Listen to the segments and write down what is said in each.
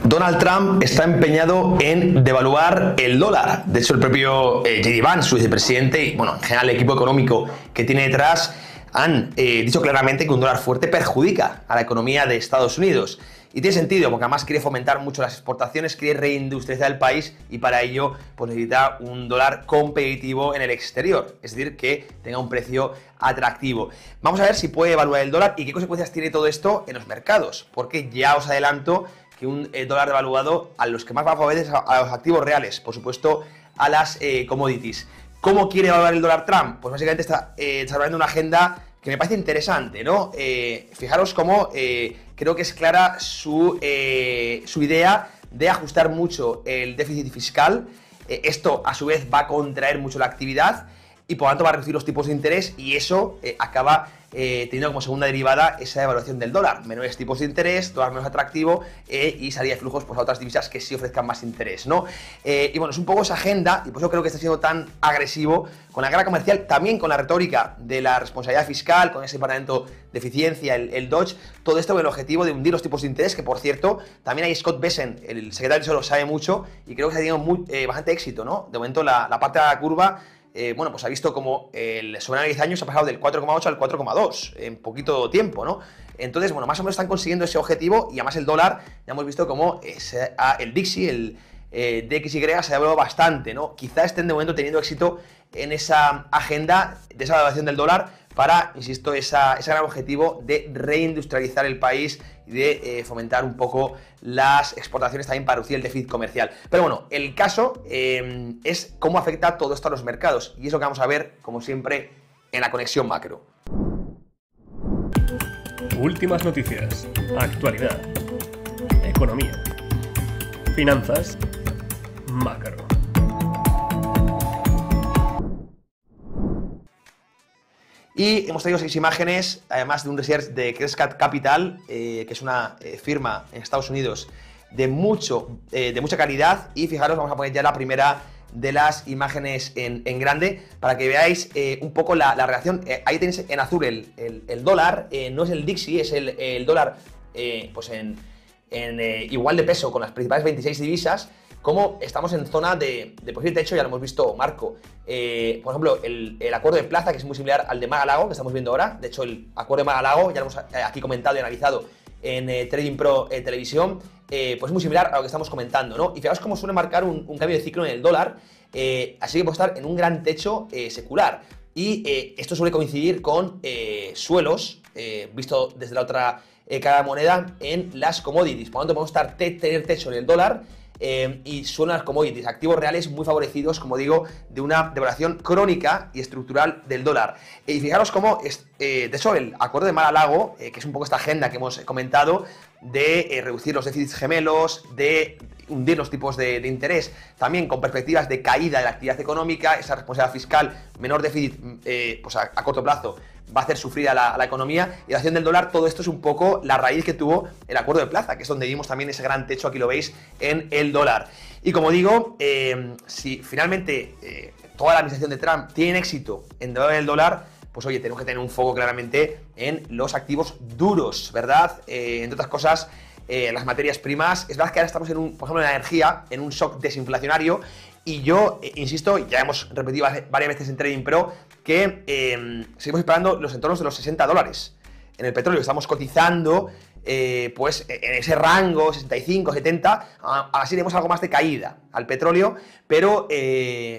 Donald Trump está empeñado en devaluar el dólar. De hecho, el propio J.D. Vance, su vicepresidente, y bueno, en general el equipo económico que tiene detrás, han dicho claramente que un dólar fuerte perjudica a la economía de Estados Unidos. Y tiene sentido, porque además quiere fomentar mucho las exportaciones, quiere reindustrializar el país y para ello pues necesita un dólar competitivo en el exterior, es decir, que tenga un precio atractivo. Vamos a ver si puede evaluar el dólar y qué consecuencias tiene todo esto en los mercados, porque ya os adelanto que un dólar devaluado a los que más va a favorecer a los activos reales, por supuesto a las commodities. ¿Cómo quiere evaluar el dólar Trump? Pues básicamente está desarrollando una agenda que me parece interesante, ¿no? Fijaros cómo creo que es clara su idea de ajustar mucho el déficit fiscal. Esto, a su vez, va a contraer mucho la actividad y, por lo tanto, va a reducir los tipos de interés y eso acaba teniendo como segunda derivada esa devaluación del dólar. Menores tipos de interés, dólar menos atractivo y salida de flujos pues, a otras divisas que sí ofrezcan más interés, ¿no? Y bueno, es un poco esa agenda y por eso creo que está siendo tan agresivo con la guerra comercial, también con la retórica de la responsabilidad fiscal, con ese departamento de eficiencia, el Dodge, todo esto con el objetivo de hundir los tipos de interés, que por cierto, también hay Scott Bessent, el secretario de Tesoro, sabe mucho y creo que se ha tenido bastante éxito, ¿no? De momento la parte de la curva bueno, pues ha visto como el soberano de 10 años ha pasado del 4,8 al 4,2 en poquito tiempo, ¿no? Entonces, bueno, más o menos están consiguiendo ese objetivo y además el dólar, ya hemos visto como el DXY, el DXY se ha devaluado bastante, ¿no? Quizá estén de momento teniendo éxito en esa agenda de esa devaluación del dólar para, insisto, ese gran objetivo de reindustrializar el país y de fomentar un poco las exportaciones también para reducir el déficit comercial. Pero bueno, el caso es cómo afecta todo esto a los mercados y es lo que vamos a ver, como siempre, en la conexión macro. Últimas noticias, actualidad, economía, finanzas, macro. Y hemos traído 6 imágenes, además de un research de Crescat Capital, que es una firma en Estados Unidos de mucha calidad. Y fijaros, vamos a poner ya la primera de las imágenes en grande para que veáis un poco la relación. Ahí tenéis en azul el dólar, no es el DXY, es el dólar pues en igual de peso con las principales 26 divisas. Como estamos en zona de posible techo, ya lo hemos visto, Marco. Por ejemplo, el acuerdo de plaza, que es muy similar al de Málago, que estamos viendo ahora. De hecho, el acuerdo de Málago, ya lo hemos aquí comentado y analizado en Trading Pro Televisión, pues es muy similar a lo que estamos comentando, ¿no? Y fijaos cómo suele marcar un cambio de ciclo en el dólar, así que puede estar en un gran techo secular. Y esto suele coincidir con suelos, visto desde la otra cara de moneda, en las commodities. Por lo tanto, podemos tener techo en el dólar, y suenan las commodities, activos reales muy favorecidos, como digo, de una devaluación crónica y estructural del dólar. Y fijaros cómo, de hecho, el acuerdo de Mar-a-Lago, que es un poco esta agenda que hemos comentado, de reducir los déficits gemelos, de hundir los tipos de interés, también con perspectivas de caída de la actividad económica, esa responsabilidad fiscal, menor déficit pues a corto plazo, va a hacer sufrir a la economía y la acción del dólar. Todo esto es un poco la raíz que tuvo el acuerdo de plaza, que es donde vimos también ese gran techo, aquí lo veis, en el dólar. Y como digo, si finalmente toda la administración de Trump tiene éxito en devaluar el dólar, pues oye, tenemos que tener un foco claramente en los activos duros, ¿verdad? Entre otras cosas, las materias primas. Es verdad que ahora estamos por ejemplo, en la energía, en un shock desinflacionario. Y yo, insisto, ya hemos repetido varias veces en Trading Pro, que seguimos esperando los entornos de los $60 en el petróleo. Estamos cotizando pues en ese rango 65, 70, así tenemos algo más de caída al petróleo, pero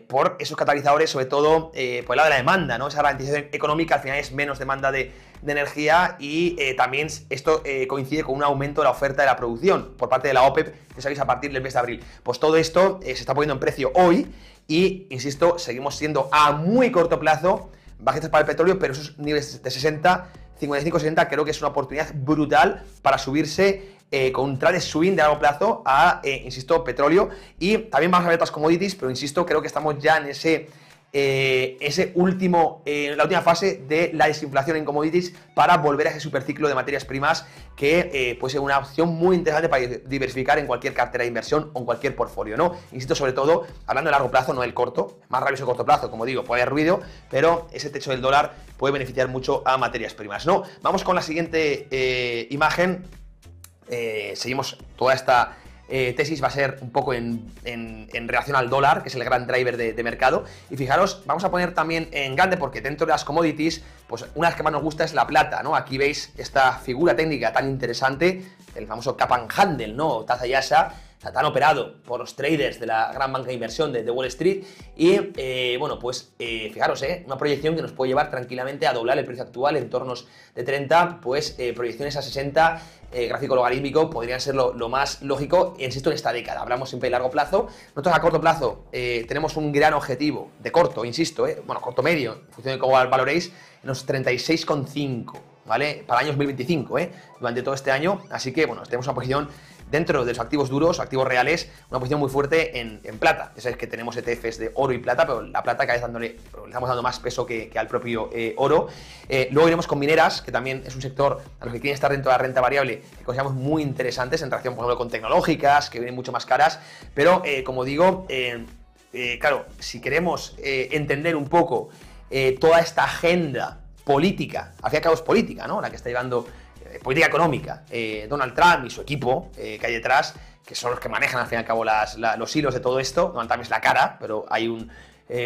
por esos catalizadores, sobre todo por el lado de la demanda, ¿no? Esa ralentización económica al final es menos demanda de energía y también esto coincide con un aumento de la oferta de la producción por parte de la OPEP, que sabéis, a partir del mes de abril. Pues todo esto se está poniendo en precio hoy y, insisto, seguimos siendo a muy corto plazo bajistas para el petróleo, pero esos niveles de 60, 55, 60 creo que es una oportunidad brutal para subirse con un trade swing de largo plazo a, insisto, petróleo. Y también vamos a ver otras commodities, pero insisto, creo que estamos ya en la última fase de la desinflación en commodities para volver a ese superciclo de materias primas que puede ser una opción muy interesante para diversificar en cualquier cartera de inversión o en cualquier portfolio, ¿no? Insisto, sobre todo, hablando de largo plazo, no del corto, más rabioso el corto plazo, como digo, puede haber ruido, pero ese techo del dólar puede beneficiar mucho a materias primas, ¿no? Vamos con la siguiente imagen. Seguimos toda esta tesis va a ser un poco en relación al dólar, que es el gran driver de mercado. Y fijaros, vamos a poner también en grande, porque dentro de las commodities, pues una de las que más nos gusta es la plata, ¿no? Aquí veis esta figura técnica tan interesante, el famoso Cap and Handle, ¿no? Taza Yasa, tan operado por los traders de la gran banca de inversión de Wall Street. Y bueno, pues fijaros, una proyección que nos puede llevar tranquilamente a doblar el precio actual en tornos de 30, pues proyecciones a 60, gráfico logarítmico podrían ser lo más lógico, insisto, en esta década. Hablamos siempre de largo plazo. Nosotros a corto plazo tenemos un gran objetivo, de corto, insisto, bueno, corto medio, en función de cómo valoréis, en los 36,5, ¿vale? Para el año 2025, durante todo este año. Así que, bueno, tenemos una posición dentro de los activos duros, activos reales, una posición muy fuerte en plata. Ya sabéis que tenemos ETFs de oro y plata, pero la plata cada vez le estamos dando más peso que al propio oro. Luego iremos con mineras, que también es un sector a los que quieren estar dentro de la renta variable, que consideramos muy interesantes en relación, por ejemplo, con tecnológicas, que vienen mucho más caras. Pero, como digo, claro, si queremos entender un poco toda esta agenda política, al fin y al cabo es política, ¿no? La que está llevando política económica, Donald Trump y su equipo que hay detrás, que son los que manejan al fin y al cabo los hilos de todo esto. Donald Trump es la cara, pero hay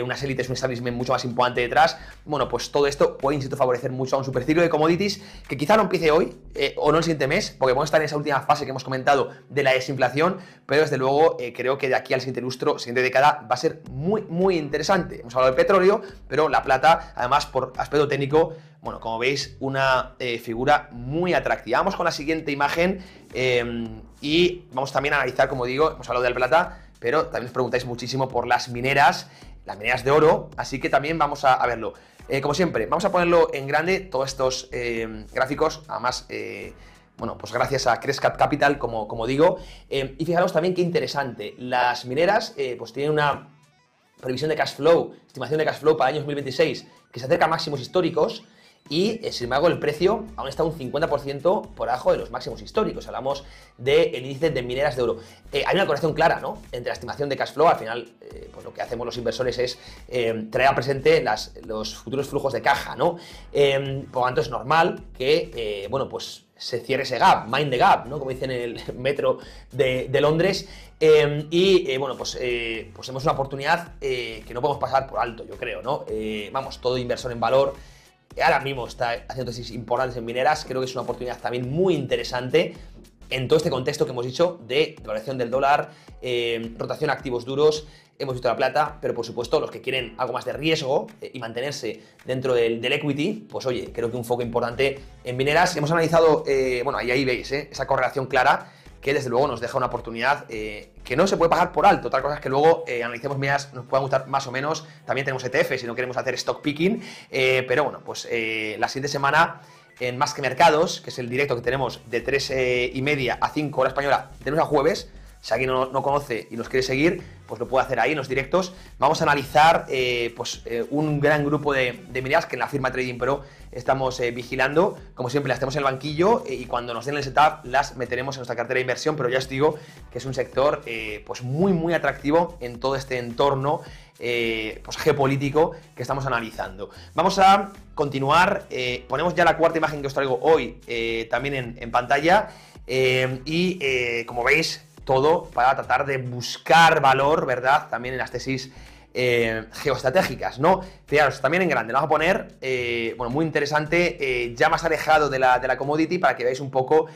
unas élites, un establishment mucho más importante detrás. Bueno, pues todo esto puede, insisto, favorecer mucho a un superciclo de commodities que quizá no empiece hoy o no el siguiente mes, porque podemos estar en esa última fase que hemos comentado de la desinflación, pero desde luego creo que de aquí al siguiente lustro, siguiente década, va a ser muy, muy interesante. Hemos hablado del petróleo, pero la plata, además, por aspecto técnico, bueno, como veis, una figura muy atractiva. Vamos con la siguiente imagen y vamos también a analizar, como digo, hemos hablado del plata, pero también os preguntáis muchísimo por las mineras de oro, así que también vamos a verlo. Como siempre, vamos a ponerlo en grande, todos estos gráficos, además, bueno, pues gracias a Crescat Capital, como digo. Y fijaros también qué interesante, las mineras pues tienen una previsión de cash flow, estimación de cash flow para el año 2026, que se acerca a máximos históricos. Y, sin embargo, el precio aún está un 50% por abajo de los máximos históricos. Hablamos del índice de mineras de oro. Hay una correlación clara, ¿no?, entre la estimación de cash flow. Al final, pues lo que hacemos los inversores es traer a presente los futuros flujos de caja, ¿no? Por lo tanto, es normal que, bueno, pues se cierre ese gap, mind the gap, ¿no?, como dicen en el metro de Londres. Bueno, pues tenemos una oportunidad que no podemos pasar por alto, yo creo, ¿no? Vamos, todo inversor en valor ahora mismo está haciendo tesis importantes en mineras. Creo que es una oportunidad también muy interesante en todo este contexto que hemos dicho de devaluación del dólar, rotación a activos duros. Hemos visto la plata, pero por supuesto los que quieren algo más de riesgo y mantenerse dentro del equity, pues oye, creo que un foco importante en mineras. Hemos analizado, bueno, ahí veis esa correlación clara, que desde luego nos deja una oportunidad que no se puede pasar por alto. Otra cosa es que luego analicemos mineras, nos puedan gustar más o menos. También tenemos ETF si no queremos hacer stock picking, pero bueno, pues la siguiente semana en Más que Mercados, que es el directo que tenemos de 3:30 a 5 hora española, de lunes a jueves. Si alguien no conoce y nos quiere seguir, pues lo puede hacer ahí en los directos. Vamos a analizar un gran grupo de mineras que en la firma Trading Pro estamos vigilando. Como siempre, las tenemos en el banquillo y cuando nos den el setup las meteremos en nuestra cartera de inversión, pero ya os digo que es un sector pues muy, muy atractivo en todo este entorno pues geopolítico que estamos analizando. Vamos a continuar. Ponemos ya la cuarta imagen que os traigo hoy también en pantalla como veis, todo para tratar de buscar valor, ¿verdad?, también en las tesis geoestratégicas, ¿no? Fijaros, también en grande, lo vamos a poner, bueno, muy interesante, ya más alejado de la commodity, para que veáis un poco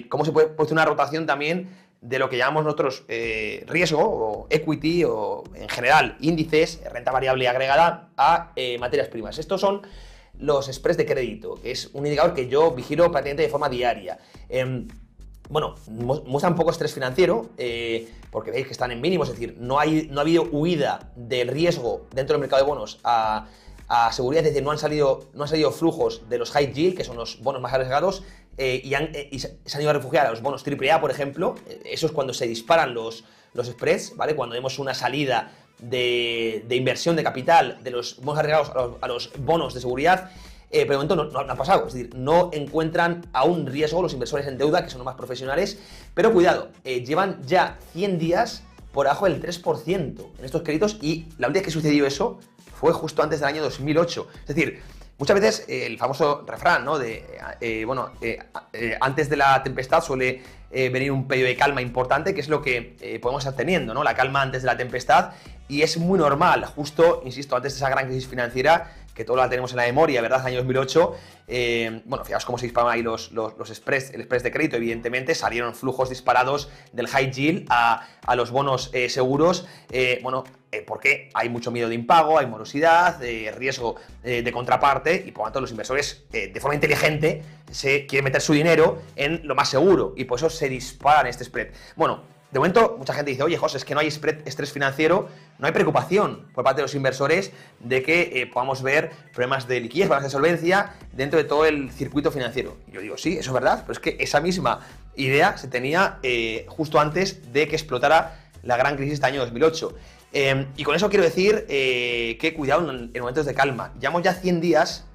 cómo se puede hacer una rotación también de lo que llamamos nosotros riesgo o equity o en general índices, renta variable agregada a materias primas. Estos son los spreads de crédito, que es un indicador que yo vigilo prácticamente de forma diaria. Bueno, muestran poco estrés financiero, porque veis que están en mínimos, es decir, no ha habido huida del riesgo dentro del mercado de bonos a seguridad, es decir, no han salido flujos de los high yield, que son los bonos más arriesgados, y se han ido a refugiar a los bonos AAA, por ejemplo. Eso es cuando se disparan los spreads, ¿vale? Cuando vemos una salida de inversión de capital de los bonos arriesgados a los bonos de seguridad. Pero de momento no ha pasado, es decir, no encuentran aún riesgo los inversores en deuda, que son los más profesionales, pero cuidado, llevan ya 100 días por abajo del 3% en estos créditos, y la última vez que sucedió eso fue justo antes del año 2008. Es decir, muchas veces el famoso refrán, ¿no?, de antes de la tempestad suele venir un periodo de calma importante, que es lo que podemos estar teniendo, ¿no? La calma antes de la tempestad, y es muy normal, justo, insisto, antes de esa gran crisis financiera, que todos la tenemos en la memoria, ¿verdad? Año 2008, bueno, fijaos cómo se disparaban ahí los spreads, el spread de crédito, evidentemente, salieron flujos disparados del high yield a los bonos seguros, porque hay mucho miedo de impago, hay morosidad, riesgo de contraparte, y por lo tanto los inversores, de forma inteligente, se quieren meter su dinero en lo más seguro, y por eso se disparan este spread. Bueno, de momento, mucha gente dice, oye, José, es que no hay estrés financiero, no hay preocupación por parte de los inversores de que podamos ver problemas de liquidez, problemas de solvencia dentro de todo el circuito financiero. Y yo digo, sí, eso es verdad, pero es que esa misma idea se tenía justo antes de que explotara la gran crisis del año 2008. Y con eso quiero decir que cuidado en momentos de calma. Llevamos ya 100 días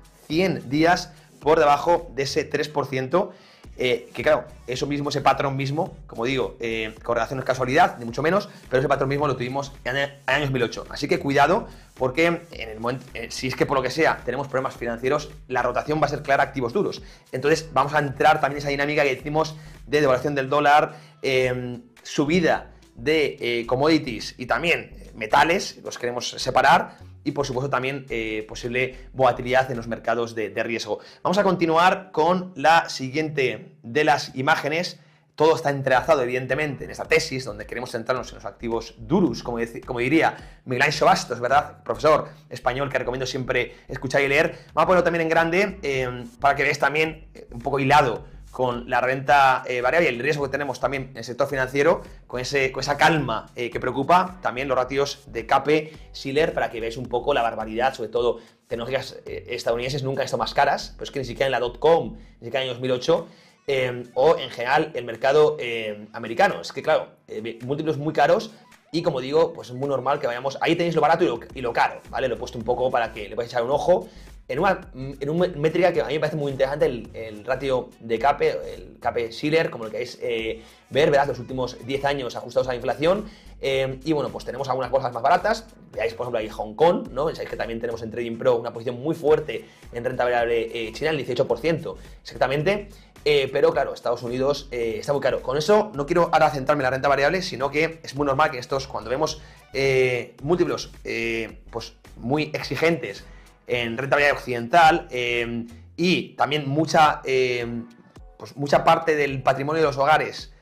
por debajo de ese 3%. Que claro, eso mismo, ese patrón mismo, como digo, correlación no es casualidad, ni mucho menos, pero ese patrón mismo lo tuvimos en el año 2008. Así que cuidado, porque en el momento, si es que por lo que sea tenemos problemas financieros, la rotación va a ser clara a activos duros. Entonces vamos a entrar también en esa dinámica que decimos de devaluación del dólar, subida de commodities y también metales, los queremos separar. Y por supuesto también posible volatilidad en los mercados de riesgo. Vamos a continuar con la siguiente de las imágenes. Todo está entrelazado, evidentemente, en esta tesis, donde queremos centrarnos en los activos duros, como diría Miguel Ángel Bastos, ¿verdad? Profesor español que recomiendo siempre escuchar y leer. Vamos a ponerlo también en grande para que veáis también un poco hilado con la renta variable y el riesgo que tenemos también en el sector financiero, con esa calma que preocupa, también los ratios de CAPE-Shiller, para que veáis un poco la barbaridad, sobre todo tecnológicas estadounidenses nunca han estado más caras, pero es que ni siquiera en la .com, ni siquiera en el 2008, o en general el mercado americano. Es que claro, múltiplos muy caros. Y como digo, pues es muy normal que vayamos... Ahí tenéis lo barato y lo caro, ¿vale? Lo he puesto un poco para que le podáis echar un ojo. En una métrica que a mí me parece muy interesante, el ratio de CAPE, el CAPE-Shiller, como lo queréis ver, ¿verdad? Los últimos 10 años ajustados a la inflación. Y bueno, pues tenemos algunas bolsas más baratas. Veáis, por ejemplo, ahí Hong Kong, ¿no? Sabéis que también tenemos en Trading Pro una posición muy fuerte en renta variable china, el 18%, exactamente. Pero claro, Estados Unidos está muy caro. Con eso no quiero ahora centrarme en la renta variable, sino que es muy normal que cuando vemos múltiplos pues muy exigentes en renta variable occidental y también mucha parte del patrimonio de los hogares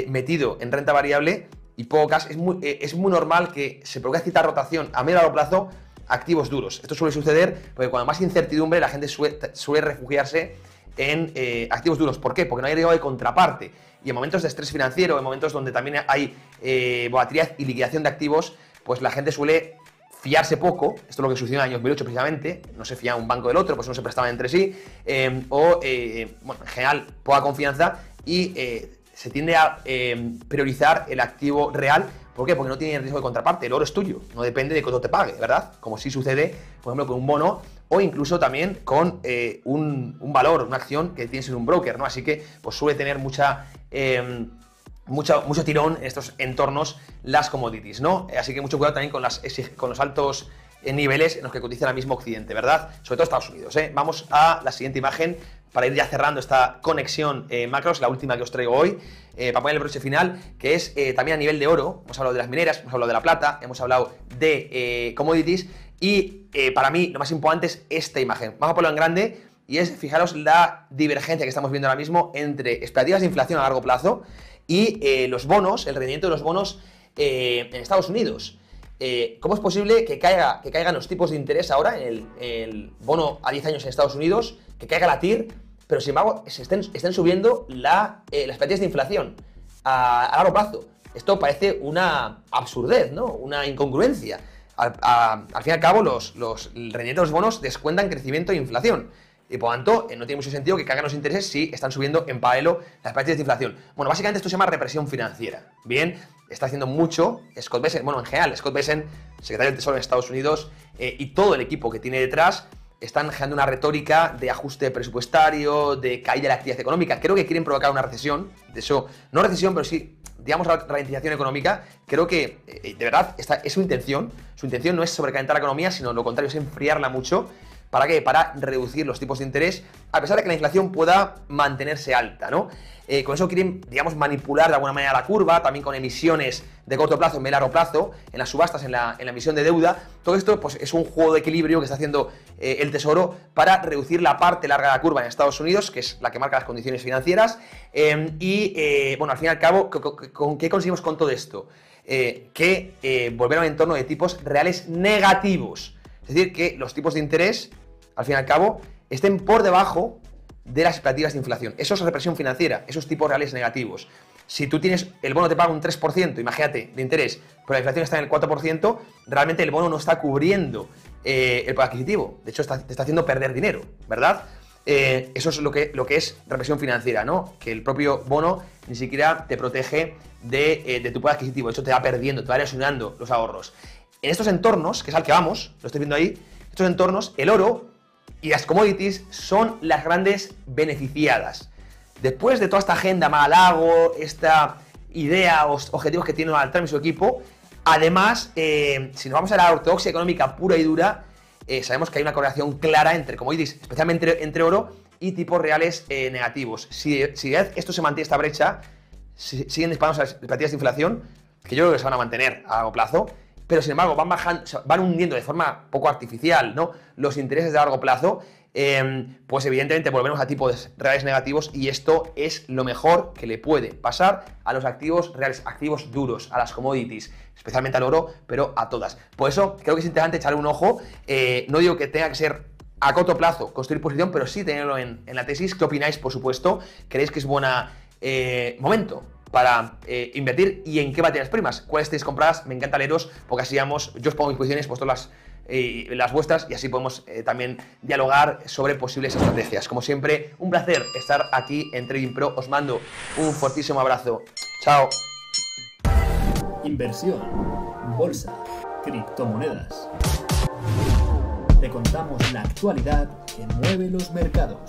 metido en renta variable y pocas, es muy normal que se produzca cierta rotación a medio y largo plazo a activos duros. Esto suele suceder porque cuando más incertidumbre la gente suele refugiarse en activos duros. ¿Por qué? Porque no hay riesgo de contraparte. Y en momentos de estrés financiero, en momentos donde también hay volatilidad y liquidación de activos, pues la gente suele fiarse poco. Esto es lo que sucedió en el año 2008 precisamente. No se fiaba un banco del otro, pues no se prestaban entre sí. Bueno, en general, poca confianza y se tiende a priorizar el activo real. ¿Por qué? Porque no tiene riesgo de contraparte. El oro es tuyo, no depende de cuánto te pague, ¿verdad? Como sí sucede, por ejemplo, con un bono o incluso también con un valor, una acción que tienes en un broker, ¿no? Así que pues suele tener mucho tirón en estos entornos las commodities, ¿no? Así que mucho cuidado también con los altos niveles en los que cotiza ahora mismo Occidente, ¿verdad? Sobre todo Estados Unidos, ¿eh? Vamos a la siguiente imagen para ir ya cerrando esta conexión macros, la última que os traigo hoy, para poner el broche final, que es también a nivel de oro. Hemos hablado de las mineras, hemos hablado de la plata, hemos hablado de commodities y para mí lo más importante es esta imagen. Vamos a ponerlo en grande y es, fijaros, la divergencia que estamos viendo ahora mismo entre expectativas de inflación a largo plazo y los bonos, el rendimiento de los bonos en Estados Unidos. ¿Cómo es posible que caigan los tipos de interés ahora en el bono a 10 años en Estados Unidos, que caiga la TIR, pero sin embargo estén subiendo las expectativas de inflación a largo plazo? Esto parece una absurdez, ¿no? Una incongruencia. Al fin y al cabo, el rendimiento de los bonos descuentan crecimiento e inflación. Y por lo tanto, no tiene mucho sentido que caigan los intereses si están subiendo en paralelo las expectativas de inflación. Bueno, básicamente esto se llama represión financiera. Bien, está haciendo mucho Scott Bessent, bueno, en general, Scott Bessent, secretario del Tesoro en Estados Unidos, y todo el equipo que tiene detrás, están generando una retórica de ajuste presupuestario, de caída de la actividad económica. Creo que quieren provocar una recesión, de eso, no recesión, pero sí, digamos, ralentización económica. Creo que, de verdad, esta es su intención. Su intención no es sobrecalentar la economía, sino lo contrario, es enfriarla mucho, ¿Para qué? Para reducir los tipos de interés, a pesar de que la inflación pueda mantenerse alta, ¿no? Con eso quieren, digamos, manipular de alguna manera la curva, también con emisiones de corto plazo en vez de largo plazo, en las subastas, en la emisión de deuda. Todo esto pues, es un juego de equilibrio que está haciendo el Tesoro para reducir la parte larga de la curva en Estados Unidos, que es la que marca las condiciones financieras. Bueno, al fin y al cabo, ¿con qué conseguimos con todo esto? Volver a un entorno de tipos reales negativos. Es decir, que los tipos de interés, al fin y al cabo, estén por debajo de las expectativas de inflación. Eso es represión financiera, esos tipos reales negativos. Si tú tienes, el bono te paga un 3%, imagínate, de interés, pero la inflación está en el 4%, realmente el bono no está cubriendo el poder adquisitivo. De hecho, te está haciendo perder dinero, ¿verdad? Eso es lo que es represión financiera, ¿no? Que el propio bono ni siquiera te protege de tu poder adquisitivo. De hecho, te va perdiendo, te va erosionando los ahorros. En estos entornos, que es al que vamos, lo estoy viendo ahí, estos entornos, el oro y las commodities son las grandes beneficiadas. Después de toda esta agenda Mar-a-Lago, esta idea o objetivos que tiene Donald Trump y su equipo, además, si nos vamos a la ortodoxia económica pura y dura, sabemos que hay una correlación clara entre commodities, especialmente entre oro, y tipos reales negativos. Si esto se mantiene, esta brecha, siguen disparándose las expectativas de inflación, que yo creo que se van a mantener a largo plazo, pero sin embargo van bajando, van hundiendo de forma poco artificial, ¿no?, los intereses de largo plazo, pues evidentemente volvemos a tipos reales negativos, y esto es lo mejor que le puede pasar a los activos reales, activos duros, a las commodities, especialmente al oro, pero a todas. Por eso creo que es interesante echarle un ojo. No digo que tenga que ser a corto plazo construir posición, pero sí tenerlo en la tesis. ¿Qué opináis, por supuesto? ¿Creéis que es buen momento para invertir, y en qué materias primas? ¿Cuáles tenéis compradas? Me encanta leeros, porque así yo os pongo mis posiciones, vosotros las vuestras, y así podemos también dialogar sobre posibles estrategias. Como siempre, un placer estar aquí en Trading Pro. Os mando un fortísimo abrazo. Chao. Inversión, bolsa, criptomonedas. Te contamos la actualidad que mueve los mercados.